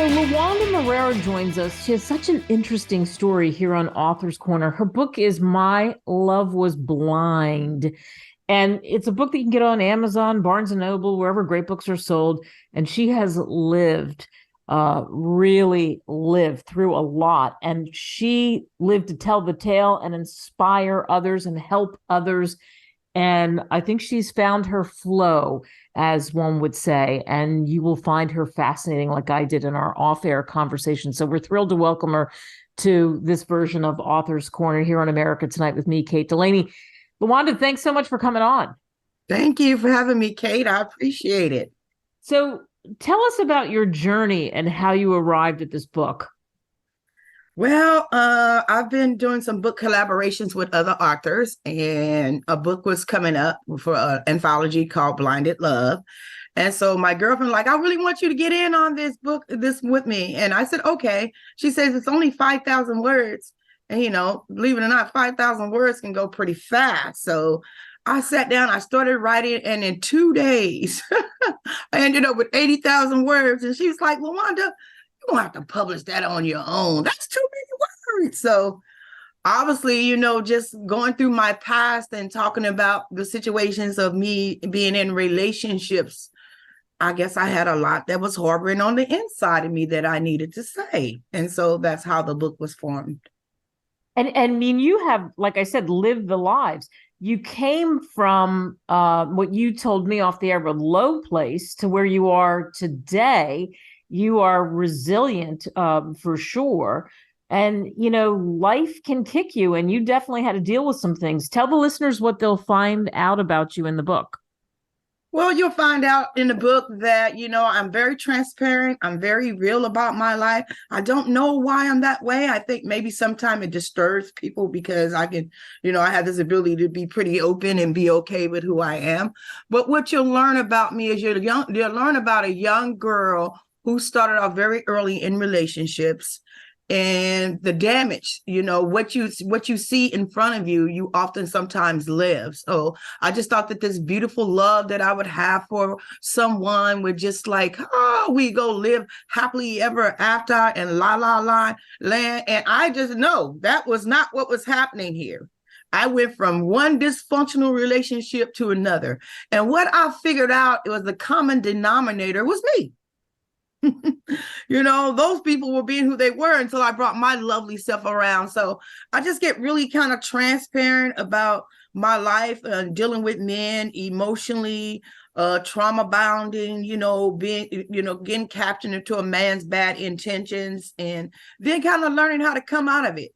So Wanda Marrero joins us. She has such an interesting story here on Author's Corner. Her book is My Love Was Blind. And it's a book that you can get on Amazon, Barnes and Noble, wherever great books are sold. And she has really lived through a lot. And she lived to tell the tale and inspire others and help others. And I think she's found her flow, as one would say, and you will find her fascinating, like I did in our off-air conversation. So we're thrilled to welcome her to this version of Author's Corner here on America Tonight with me, Kate Delaney. Wanda, thanks so much for coming on. Thank you for having me, Kate. I appreciate it. So tell us about your journey and how you arrived at this book. Well, I've been doing some book collaborations with other authors, and a book was coming up for an anthology called Blinded Love. And so my girlfriend, like, I really want you to get in on this book, this with me. And I said, okay. She says it's only 5,000 words. And, believe it or not, 5,000 words can go pretty fast. So I sat down, I started writing, and in 2 days, I ended up with 80,000 words. And she was like, well, Wanda, you don't have to publish that on your own. That's too many words. So obviously, just going through my past and talking about the situations of me being in relationships, I guess I had a lot that was harboring on the inside of me that I needed to say. And so that's how the book was formed. And I mean, you have, like I said, lived the lives. You came from what you told me off the air, a low place to where you are today. You are resilient, for sure. And, life can kick you, and you definitely had to deal with some things. Tell the listeners what they'll find out about you in the book. Well, you'll find out in the book that, I'm very transparent. I'm very real about my life. I don't know why I'm that way. I think maybe sometimes it disturbs people because I can, I have this ability to be pretty open and be okay with who I am. But what you'll learn about me is you'll learn about a young girl who started off very early in relationships, and the damage, what you see in front of you, you often sometimes live. So I just thought that this beautiful love that I would have for someone would just like, oh, we go live happily ever after and la la la land. And I just know that was not what was happening here. I went from one dysfunctional relationship to another. And what I figured out, it was the common denominator was me. Those people were being who they were until I brought my lovely self around. So I just get really kind of transparent about my life and dealing with men emotionally, trauma bounding, being, getting captured into a man's bad intentions, and then kind of learning how to come out of it,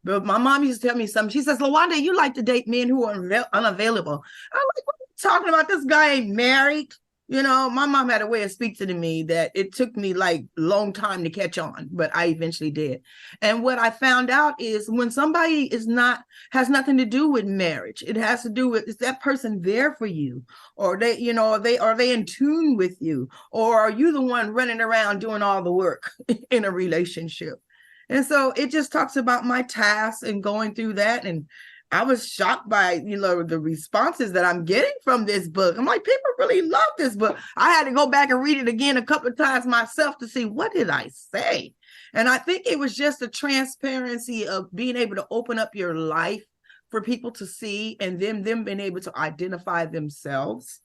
but my mom used to tell me something. She says, LaWanda, you like to date men who are unavailable. I'm like, what are you talking about? This guy ain't married. My mom had a way of speaking to me that it took me like a long time to catch on, but I eventually did. And what I found out is when somebody has nothing to do with marriage, it has to do with, is that person there for you? Or are they in tune with you? Or are you the one running around doing all the work in a relationship? And so it just talks about my tasks and going through that. And I was shocked by, the responses that I'm getting from this book. I'm like, people really love this book. I had to go back and read it again a couple of times myself to see, what did I say? And I think it was just the transparency of being able to open up your life for people to see, and them being able to identify themselves.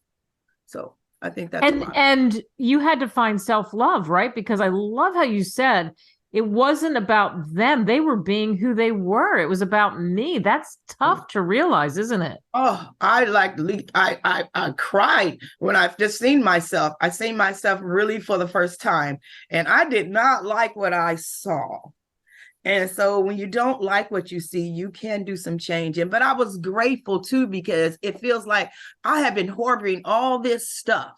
So I think that's a lot. And you had to find self-love, right? Because I love how you said, it wasn't about them. They were being who they were. It was about me. That's tough to realize, isn't it? Oh, I cried when I've just seen myself. I seen myself really for the first time, and I did not like what I saw. And so when you don't like what you see, you can do some changing. But I was grateful too, because it feels like I have been harboring all this stuff,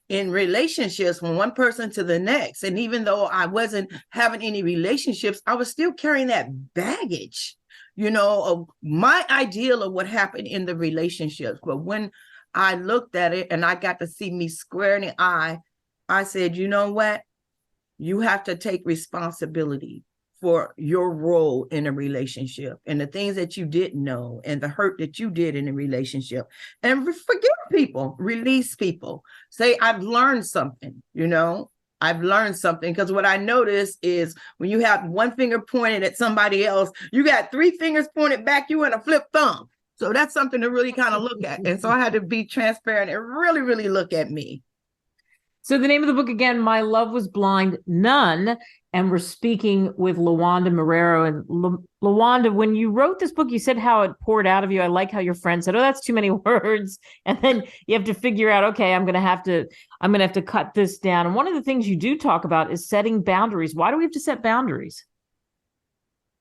in relationships from one person to the next. And even though I wasn't having any relationships, I was still carrying that baggage, of my ideal of what happened in the relationships. But when I looked at it and I got to see me square in the eye, I said, you know what? You have to take responsibility for your role in a relationship and the things that you didn't know and the hurt that you did in a relationship, and forgive people, release people. Say, I've learned something, I've learned something, because what I notice is when you have one finger pointed at somebody else, you got three fingers pointed back, you in a flip thumb. So that's something to really kind of look at. And so I had to be transparent and really, really look at me. So the name of the book again, My Love Was Blind, None. And we're speaking with Wanda Marrero. And Wanda, when you wrote this book, you said how it poured out of you. I like how your friend said, "Oh, that's too many words," and then you have to figure out, okay, I'm gonna have to cut this down. And one of the things you do talk about is setting boundaries. Why do we have to set boundaries?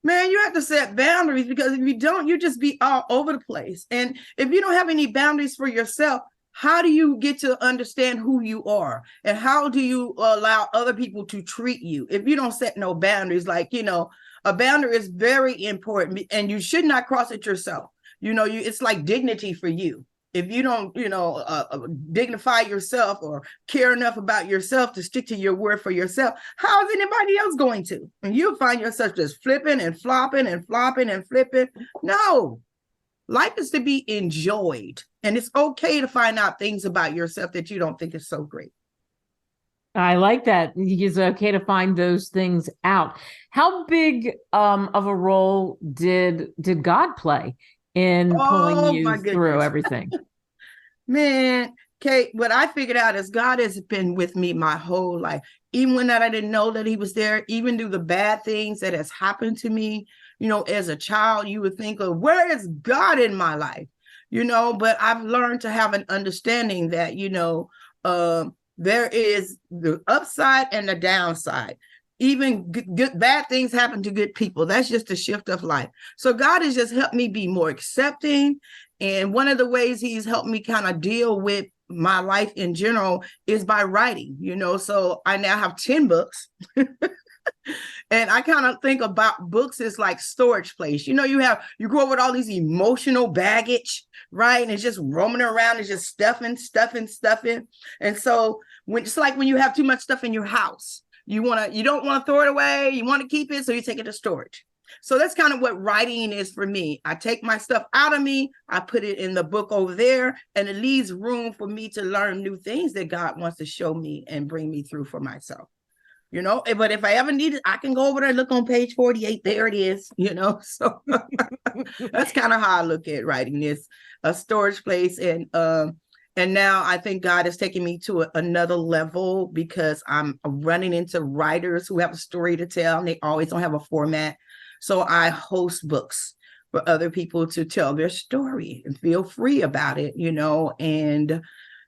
Man, you have to set boundaries, because if you don't, you just be all over the place. And if you don't have any boundaries for yourself, how do you get to understand who you are? And how do you allow other people to treat you if you don't set no boundaries? Like, a boundary is very important, and you should not cross it yourself. It's like dignity for you. If you don't, dignify yourself or care enough about yourself to stick to your word for yourself, how is anybody else going to? And you'll find yourself just flipping and flopping and flopping and flipping. No. Life is to be enjoyed, and it's okay to find out things about yourself that you don't think is so great. I like that. It's okay to find those things out. How big of a role did God play in pulling you through everything? Man, Kate, what I figured out is God has been with me my whole life. Even when I didn't know that he was there, even through the bad things that has happened to me, as a child, you would think, of where is God in my life? But I've learned to have an understanding that, there is the upside and the downside. Even good, bad things happen to good people. That's just a shift of life. So God has just helped me be more accepting. And one of the ways he's helped me kind of deal with my life in general is by writing, so I now have 10 books. And I kind of think about books as like storage place. You grow up with all these emotional baggage, right? And it's just roaming around, it's just stuffing. And so it's like when you have too much stuff in your house, you don't want to throw it away, you want to keep it, so you take it to storage. So that's kind of what writing is for me. I take my stuff out of me, I put it in the book over there, and it leaves room for me to learn new things that God wants to show me and bring me through for myself. But if I ever need it, I can go over there and look on page 48. There it is, so that's kind of how I look at writing. It's a storage place. And now I think God is taking me to another level, because I'm running into writers who have a story to tell, and they always don't have a format. So I host books for other people to tell their story and feel free about it, and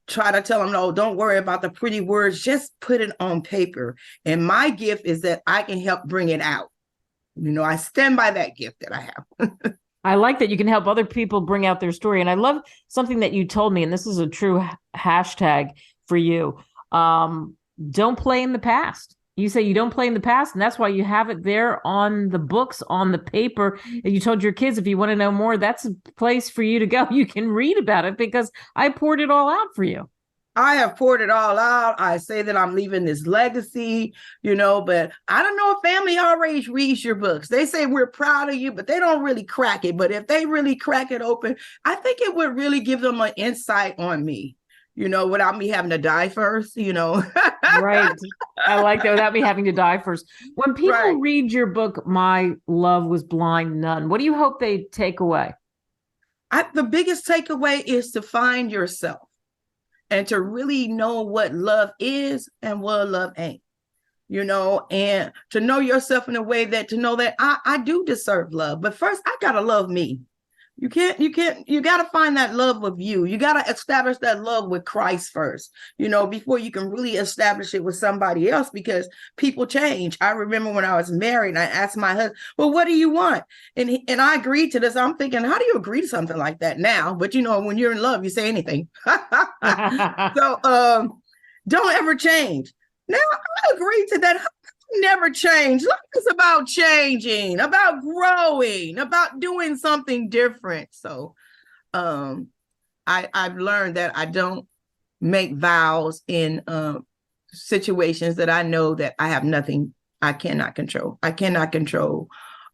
try to tell them, no, don't worry about the pretty words, just put it on paper. And my gift is that I can help bring it out. I stand by that gift that I have. I like that you can help other people bring out their story. And I love something that you told me, and this is a true hashtag for you. Don't play in the past. You say you don't play in the past, and that's why you have it there on the books, on the paper. And you told your kids, if you want to know more, that's a place for you to go. You can read about it, because I poured it all out for you. I have poured it all out. I say that I'm leaving this legacy, but I don't know if family our age reads your books. They say we're proud of you, but they don't really crack it. But if they really crack it open, I think it would really give them an insight on me, without me having to die first, Right. I like that, without me having to die first. When people read your book, My Love Was Blind, None, what do you hope they take away? The biggest takeaway is to find yourself and to really know what love is and what love ain't, and to know yourself in a way that to know that I do deserve love. But first, I got to love me. You got to find that love with you. You got to establish that love with Christ first, before you can really establish it with somebody else, because people change. I remember when I was married, I asked my husband, well, what do you want? And I agreed to this. I'm thinking, how do you agree to something like that now? But when you're in love, you say anything. So don't ever change. Now I agree to that. Never change. Life is about changing, about growing, about doing something different. So I've learned that I don't make vows in situations that I know that I have nothing I cannot control. I cannot control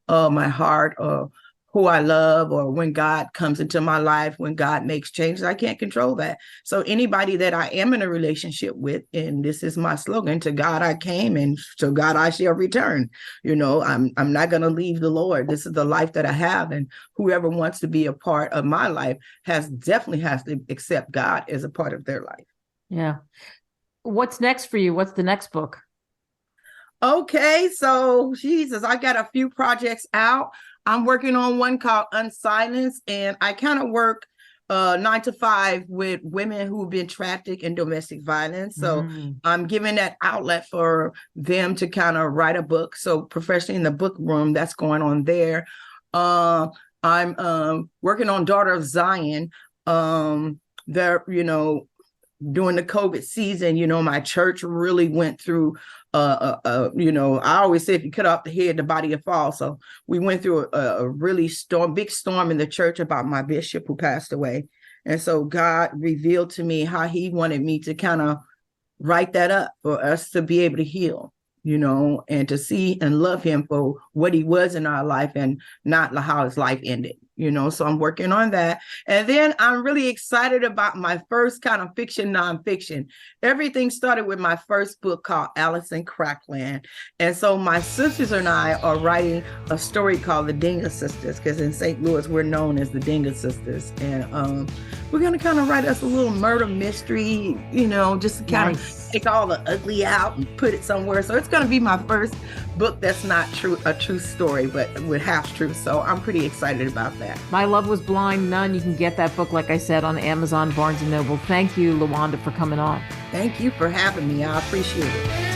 my heart or who I love, or when God comes into my life, when God makes changes. I can't control that. So anybody that I am in a relationship with, and this is my slogan, to God I came and to God I shall return. I'm not going to leave the Lord. This is the life that I have. And whoever wants to be a part of my life definitely has to accept God as a part of their life. Yeah. What's next for you? What's the next book? Okay, so Jesus, I got a few projects out. I'm working on one called Unsilenced, and I kind of work 9 to 5 with women who've been trafficked in domestic violence. So I'm giving that outlet for them to kind of write a book. So professionally in the book room, that's going on there. I'm working on Daughter of Zion. There, during the COVID season, my church really went through, I always say if you cut off the head, the body will fall. So we went through a really big storm in the church about my bishop who passed away. And so God revealed to me how he wanted me to kind of write that up for us to be able to heal, and to see and love him for what he was in our life and not how his life ended. So I'm working on that. And then I'm really excited about my first kind of fiction, nonfiction. Everything started with my first book called Alice in Crackland. And so my sisters and I are writing a story called The Dinga Sisters, because in St. Louis, we're known as the Dinga Sisters. And we're going to kind of write us a little murder mystery, just to kind of take all the ugly out and put it somewhere. So it's going to be my first book that's not a true story, but with half truth. So I'm pretty excited about that. My Love Was Blind Nun. You can get that book, like I said, on Amazon, Barnes & Noble. Thank you, LaWanda, for coming on. Thank you for having me. I appreciate it.